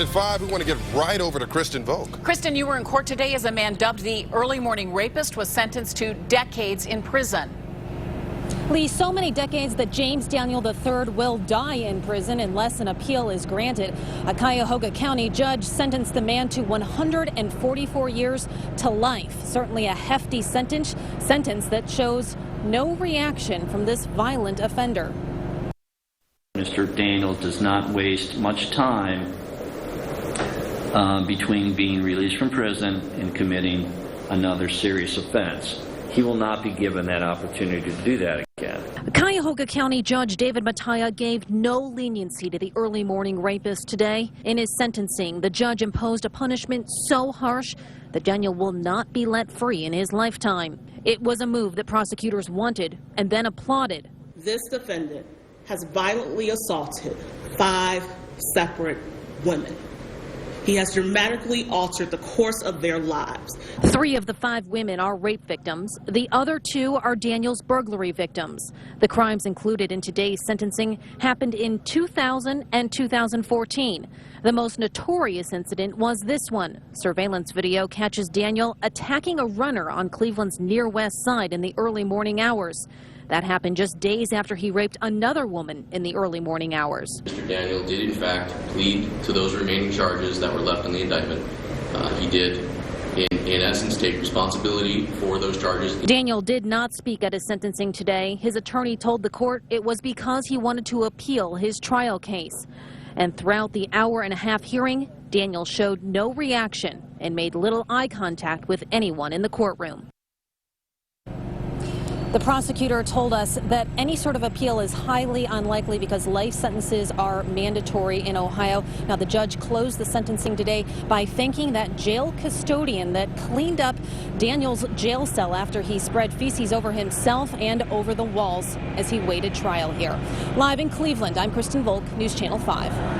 Next at 5, we want to get right over to Kristen Volk. Kristen, you were in court today as a man dubbed the early morning rapist was sentenced to decades in prison. Lee, so many decades that James Daniel III will die in prison unless an appeal is granted. A Cuyahoga County judge sentenced the man to 144 years to life. Certainly a hefty sentence that shows no reaction from this violent offender. Mr. Daniel does not waste much time between being released from prison and committing another serious offense. He will not be given that opportunity to do that again. Cuyahoga County Judge David Mattia gave no leniency to the early morning rapist today. In his sentencing, the judge imposed a punishment so harsh that Daniel will not be let free in his lifetime. It was a move that prosecutors wanted and then applauded. This defendant has violently assaulted 5 separate women. He has dramatically altered the course of their lives. 3 of the 5 women are rape victims. The other 2 are Daniel's burglary victims. The crimes included in today's sentencing happened in 2000 and 2014. The most notorious incident was this one. Surveillance video catches Daniel attacking a runner on Cleveland's near west side in the early morning hours. That happened just days after he raped another woman in the early morning hours. Mr. Daniel did, in fact, plead to those remaining charges that were left in the indictment. He did, in essence, take responsibility for those charges. Daniel did not speak at his sentencing today. His attorney told the court it was because he wanted to appeal his trial case. And throughout the hour-and-a-half hearing, Daniel showed no reaction and made little eye contact with anyone in the courtroom. The prosecutor told us that any sort of appeal is highly unlikely because life sentences are mandatory in Ohio. Now, the judge closed the sentencing today by thanking that jail custodian that cleaned up Daniel's jail cell after he spread feces over himself and over the walls as he waited trial here. Live in Cleveland, I'm Kristen Volk, News Channel 5.